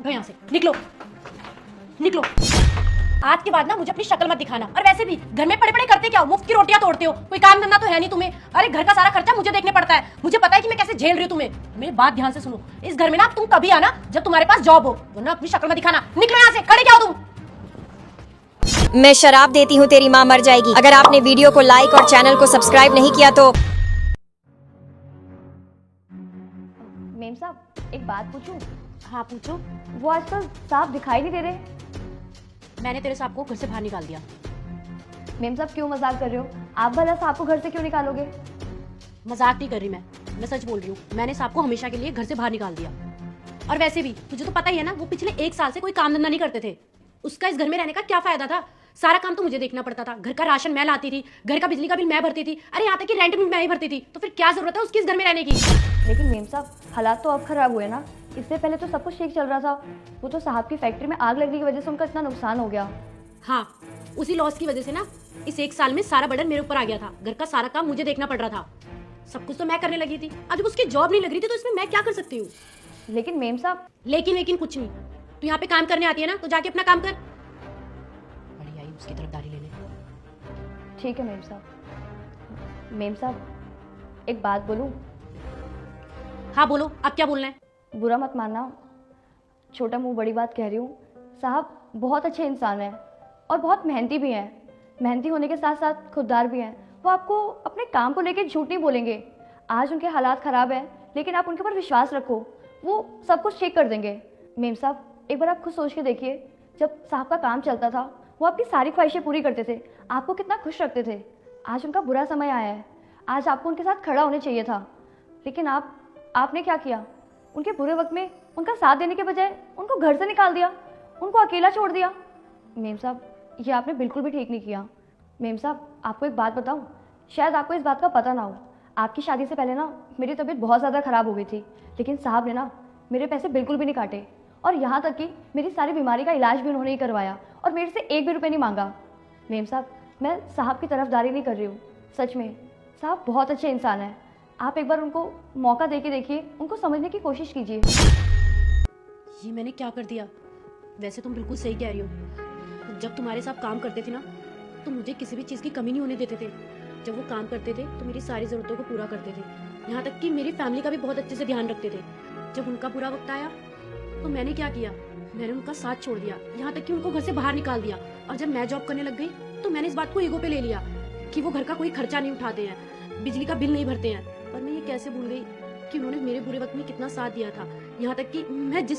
उठो यहाँ से, निकलो निकलो। आज के बाद ना मुझे अपनी शक्ल मत दिखाना। और वैसे भी घर में पड़े पड़े करते क्या हो? मुफ्त की रोटियां तोड़ते हो, कोई काम धंधा तो है नहीं तुम्हें। अरे घर का सारा खर्चा मुझे देखने पड़ता है, मुझे पता है कि मैं कैसे झेल रही हूँ तुम्हें। मेरी बात ध्यान से सुनो, इस घर में ना तुम कभी आना जब तुम्हारे पास जॉब हो, वरना अपनी शक्ल मत दिखाना। निकलो यहाँ से, खड़े क्या हो तुम? मैं शराब देती हूँ तेरी माँ मर जाएगी। अगर आपने वीडियो को लाइक और चैनल को सब्सक्राइब नहीं किया तो। मेम साहब, एक बात पूछूं? हाँ पूछो। वो आजकल साहब दिखाई नहीं दे रहे। मैंने तेरे साहब को घर से बाहर निकाल दिया। मेम साहब क्यों मजाक कर रहे हो? आप भला साहब को घर से क्यों निकालोगे? मजाक नहीं कर रही मैं सच बोल रही हूँ। मैंने साहब को हमेशा के लिए घर से बाहर निकाल दिया। और वैसे भी तुझे तो पता ही है ना, वो पिछले 1 साल से कोई काम धंधा नहीं करते थे। उसका इस घर में रहने का क्या फायदा था? सारा काम तो मुझे देखना पड़ता था। घर का राशन मैं लाती थी, घर का बिजली का बिल मैं भरती थी, अरे यहाँ तक कि रेंट भी मैं ही भरती थी। तो फिर क्या जरूरत है उसकी इस घर में रहने की? लेकिन मेम साहब, हालात तो अब खराब हुए ना। इससे पहले तो सब कुछ ठीक चल रहा था। वो तो साहब की फैक्ट्री में आग लगने की वजह से उनका इतना नुकसान हो गया। हाँ, उसी लॉस की वजह से ना इस 1 साल में सारा बर्डन मेरे ऊपर आ गया था। घर का सारा काम मुझे देखना पड़ रहा था। सब कुछ तो मैं करने लगी थी। अब जब उसकी जॉब नहीं लग रही थी तो इसमें मैं क्या कर सकती हूँ? लेकिन मेम साहब, लेकिन कुछ नहीं। तू यहाँ पे काम करने आती है ना, तो जाके अपना काम कर। बड़ी आई उसकी तरफदारी लेने। ठीक है मेम साहब। मेम साहब, एक बात बोलूं? हाँ बोलो, अब क्या बोलना है? बुरा मत मानना, छोटा मुंह बड़ी बात कह रही हूँ। साहब बहुत अच्छे इंसान हैं और बहुत मेहनती भी हैं। मेहनती होने के साथ साथ खुददार भी हैं। वो आपको अपने काम को लेकर झूठ नहीं बोलेंगे। आज उनके हालात ख़राब हैं, लेकिन आप उनके ऊपर विश्वास रखो, वो सब कुछ ठीक कर देंगे। मेम साहब, एक बार आप खुद सोच के देखिए, जब साहब का काम चलता था वो आपकी सारी ख्वाहिशें पूरी करते थे, आपको कितना खुश रखते थे। आज उनका बुरा समय आया है, आज आपको उनके साथ खड़ा होने चाहिए था, लेकिन आपने क्या किया? उनके बुरे वक्त में उनका साथ देने के बजाय उनको घर से निकाल दिया, उनको अकेला छोड़ दिया। मेम साहब, ये आपने बिल्कुल भी ठीक नहीं किया। मेम साहब, आपको एक बात बताऊं, शायद आपको इस बात का पता ना हो। आपकी शादी से पहले ना मेरी तबीयत बहुत ज़्यादा ख़राब हो गई थी, लेकिन साहब ने ना मेरे पैसे बिल्कुल भी नहीं काटे, और यहाँ तक कि मेरी सारी बीमारी का इलाज भी उन्होंने ही करवाया, और मेरे से 1 भी रुपये नहीं मांगा। मेम साहब, मैं साहब की तरफदारी नहीं कर रही हूँ, सच में साहब बहुत अच्छे इंसान हैं। आप एक बार उनको मौका दे के देखिए, उनको समझने की कोशिश कीजिए। ये मैंने क्या कर दिया? वैसे तुम बिल्कुल सही कह रही हो। जब तुम्हारे साथ काम करते थे ना, तो मुझे किसी भी चीज़ की कमी नहीं होने देते थे। जब वो काम करते थे तो मेरी सारी ज़रूरतों को पूरा करते थे, यहाँ तक कि मेरी फैमिली का भी बहुत अच्छे से ध्यान रखते थे। जब उनका बुरा वक्त आया तो मैंने क्या किया? मैंने उनका साथ छोड़ दिया, यहाँ तक कि उनको घर से बाहर निकाल दिया। और जब मैं जॉब करने लग गई तो मैंने इस बात को ईगो पे ले लिया कि वो घर का कोई खर्चा नहीं उठाते हैं, बिजली का बिल नहीं भरते हैं। पर मैं ये कैसे भूल गई कि उन्होंने मेरे बुरे वक्त में कितना साथ दिया था। यहाँ तक कि मैं जिस